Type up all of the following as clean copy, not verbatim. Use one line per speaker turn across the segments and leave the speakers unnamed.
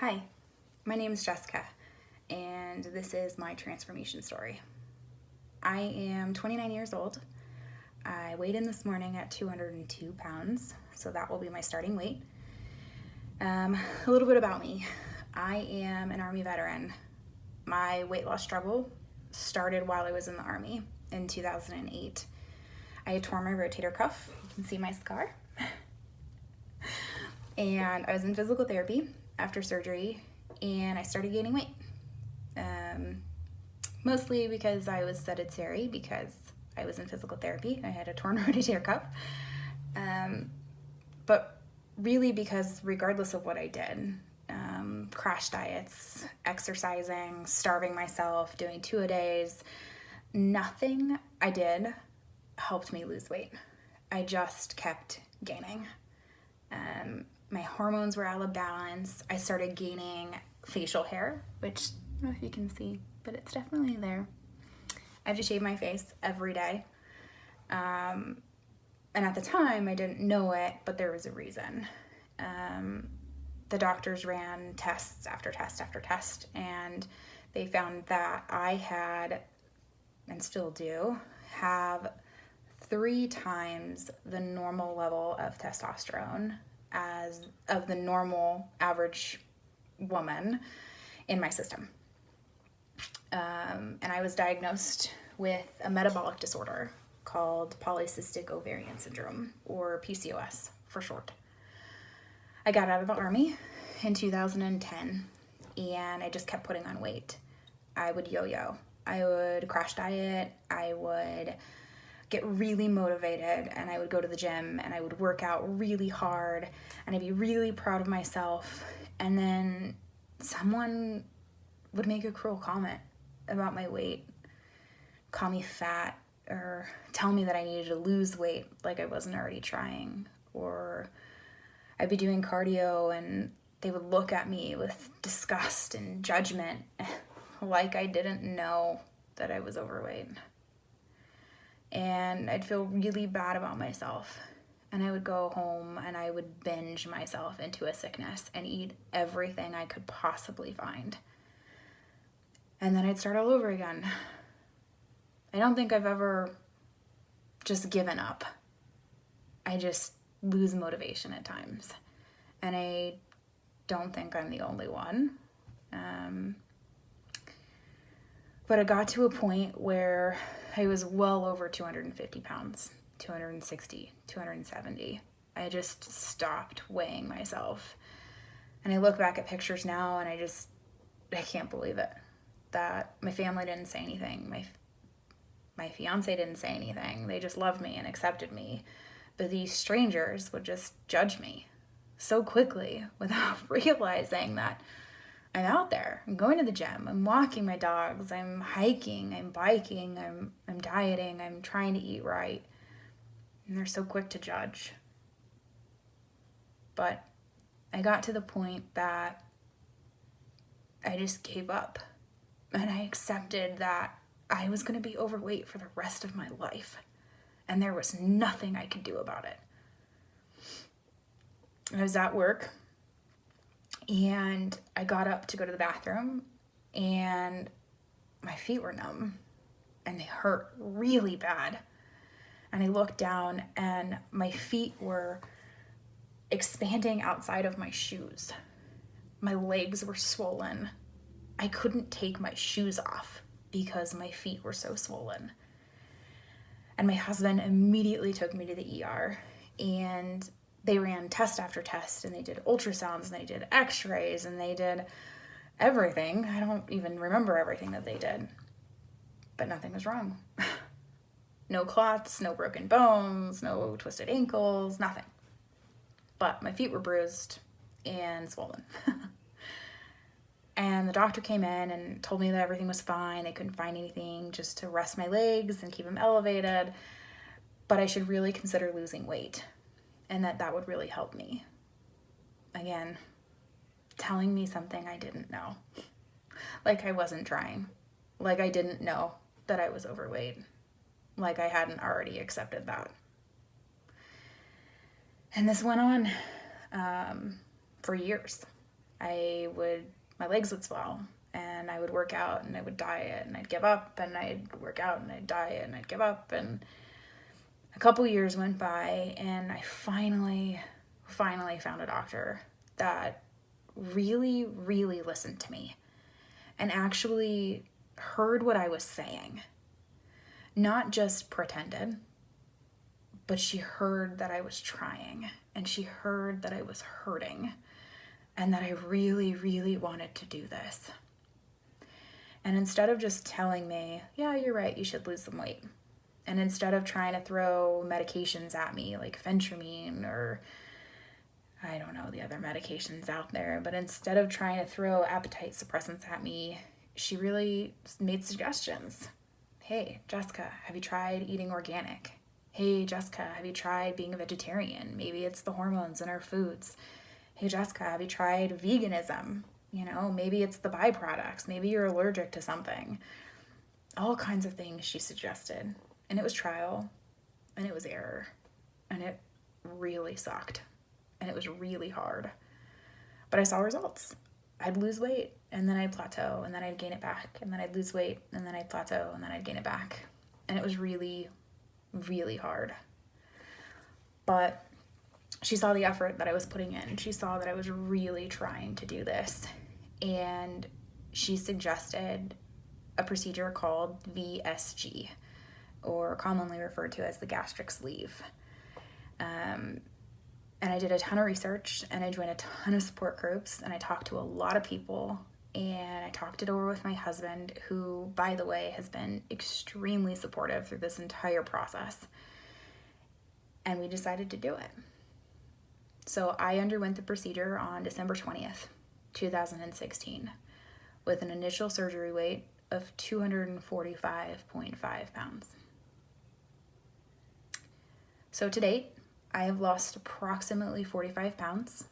Hi, my name is Jessica, and this is my transformation story. I am 29 years old. I weighed in this morning at 202 pounds, so that will be my starting weight. A little bit about me. I am an Army veteran. My weight loss struggle started while I was in the Army in 2008. I had torn my rotator cuff. You can see my scar. And I was in physical therapy after surgery, and I started gaining weight. Mostly because I was sedentary because I was in physical therapy. I had a torn rotator cuff. But really because regardless of what I did, crash diets, exercising, starving myself, doing 2-a-days, nothing I did helped me lose weight. I just kept gaining. My hormones were out of balance. I started gaining facial hair, which I don't know if you can see, but it's definitely there. I have to shave my face every day. And at the time, I didn't know it, but there was a reason. The doctors ran tests after test after test, and they found that I had, and still do, have 3 times the normal level of testosterone as of the normal average woman in my system. And I was diagnosed with a metabolic disorder called polycystic ovarian syndrome, or PCOS for short. I got out of the Army in 2010, and I just kept putting on weight. I would yo-yo. I would crash diet. I would get really motivated, and I would go to the gym, and I would work out really hard, and I'd be really proud of myself. And then someone would make a cruel comment about my weight, call me fat, or tell me that I needed to lose weight like I wasn't already trying. Or I'd be doing cardio and they would look at me with disgust and judgment like I didn't know that I was overweight. And I'd feel really bad about myself. And I would go home and I would binge myself into a sickness and eat everything I could possibly find. And then I'd start all over again. I don't think I've ever just given up. I just lose motivation at times. And I don't think I'm the only one. But it got to a point where I was well over 250 pounds, 260, 270. I just stopped weighing myself. And I look back at pictures now and I can't believe it. That my family didn't say anything. My fiance didn't say anything. They just loved me and accepted me. But these strangers would just judge me so quickly without realizing that I'm out there. I'm going to the gym. I'm walking my dogs. I'm hiking. I'm biking. I'm dieting. I'm trying to eat right. And they're so quick to judge. But I got to the point that I just gave up. And I accepted that I was going to be overweight for the rest of my life. And there was nothing I could do about it. I was at work, and I got up to go to the bathroom, and my feet were numb, and they hurt really bad. And I looked down, and my feet were expanding outside of my shoes. My legs were swollen. I couldn't take my shoes off because my feet were so swollen. And my husband immediately took me to the ER, and they ran test after test, and they did ultrasounds, and they did x-rays, and they did everything. I don't even remember everything that they did, but nothing was wrong. No clots, no broken bones, no twisted ankles, nothing. But my feet were bruised and swollen. And the doctor came in and told me that everything was fine. They couldn't find anything, just to rest my legs and keep them elevated. But I should really consider losing weight, and that would really help me. Again, telling me something I didn't know. Like I wasn't trying. Like I didn't know that I was overweight. Like I hadn't already accepted that. And this went on for years. my legs would swell, and I would work out and I would diet and I'd give up, and I'd work out and I'd diet and I'd give up. And a couple years went by, and I finally found a doctor that really, really listened to me and actually heard what I was saying. Not just pretended, but she heard that I was trying, and she heard that I was hurting, and that I really, really wanted to do this. And instead of just telling me, yeah, you're right, you should lose some weight, and instead of trying to throw medications at me like phentermine or I don't know the other medications out there, but instead of trying to throw appetite suppressants at me, she really made suggestions. Hey, Jessica, have you tried eating organic? Hey, Jessica, have you tried being a vegetarian? Maybe it's the hormones in our foods. Hey, Jessica, have you tried veganism? You know, maybe it's the byproducts. Maybe you're allergic to something. All kinds of things she suggested. And it was trial, and it was error, and it really sucked, and it was really hard. But I saw results. I'd lose weight, and then I'd plateau, and then I'd gain it back, and then I'd lose weight, and then I'd plateau, and then I'd gain it back. And it was really, really hard. But she saw the effort that I was putting in. She saw that I was really trying to do this. And she suggested a procedure called VSG, or commonly referred to as the gastric sleeve. And I did a ton of research, and I joined a ton of support groups, and I talked to a lot of people, and I talked it over with my husband, who, by the way, has been extremely supportive through this entire process. And we decided to do it. So I underwent the procedure on December 20th, 2016, with an initial surgery weight of 245.5 pounds. So to date, I have lost approximately 45 pounds.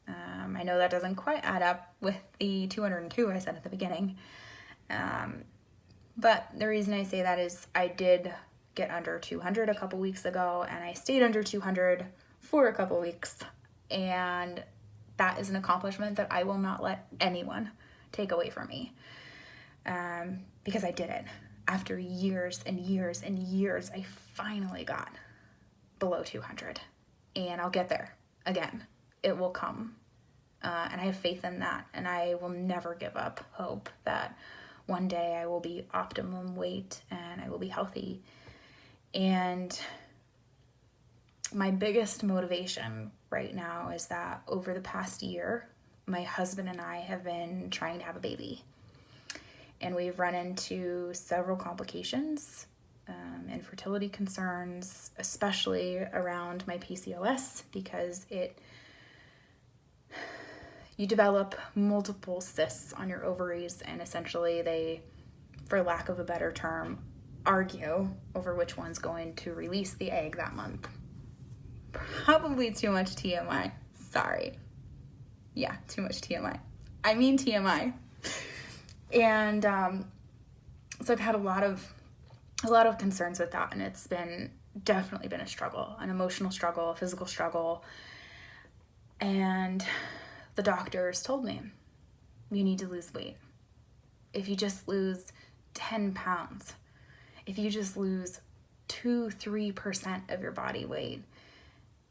I know that doesn't quite add up with the 202 I said at the beginning. But the reason I say that is I did get under 200 a couple weeks ago, and I stayed under 200 for a couple weeks. And that is an accomplishment that I will not let anyone take away from me. Because I did it. After years and years and years, I finally got below 200, and I'll get there again. It will come, and I have faith in that, and I will never give up hope that one day I will be optimum weight and I will be healthy. And my biggest motivation right now is that over the past year, my husband and I have been trying to have a baby, and we've run into several complications, infertility concerns, especially around my PCOS, because you develop multiple cysts on your ovaries, and essentially they, for lack of a better term, argue over which one's going to release the egg that month. Probably too much TMI. Sorry. Yeah, too much TMI. I mean TMI. And so I've had a lot of concerns with that, and it's definitely been a struggle, an emotional struggle, a physical struggle. And the doctors told me, you need to lose weight. If you just lose 10 pounds, if you just lose 2-3% of your body weight,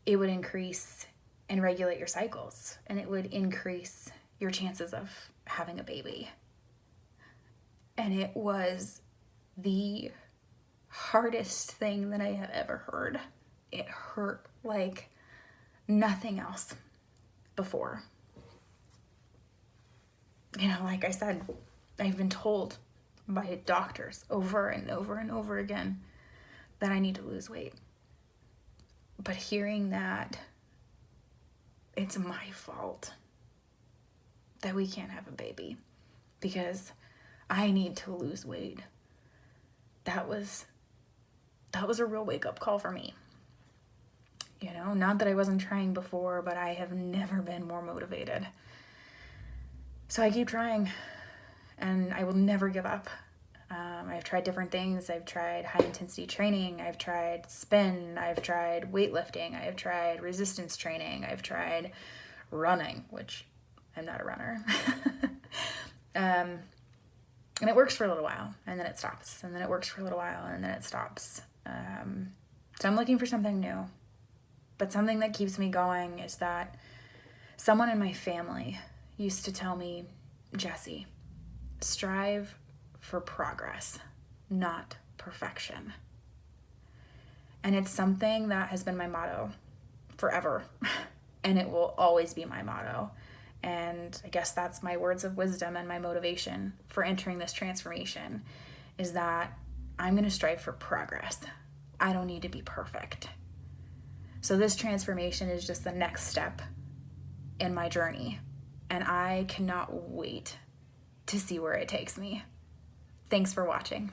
it would increase and regulate your cycles, and it would increase your chances of having a baby. And it was the hardest thing that I have ever heard. It hurt like nothing else before. You know, like I said, I've been told by doctors over and over and over again that I need to lose weight. But hearing that it's my fault that we can't have a baby because I need to lose weight, that was a real wake-up call for me. You know, not that I wasn't trying before, but I have never been more motivated. So I keep trying, and I will never give up. I've tried different things. I've tried high-intensity training. I've tried spin. I've tried weightlifting. I've tried resistance training. I've tried running, which I'm not a runner. And it works for a little while, and then it stops, and then it works for a little while, and then it stops. So I'm looking for something new. But something that keeps me going is that someone in my family used to tell me, Jessie, strive for progress, not perfection. And it's something that has been my motto forever, and it will always be my motto. And I guess that's my words of wisdom and my motivation for entering this transformation, is that I'm going to strive for progress. I don't need to be perfect. So this transformation is just the next step in my journey, and I cannot wait to see where it takes me. Thanks for watching.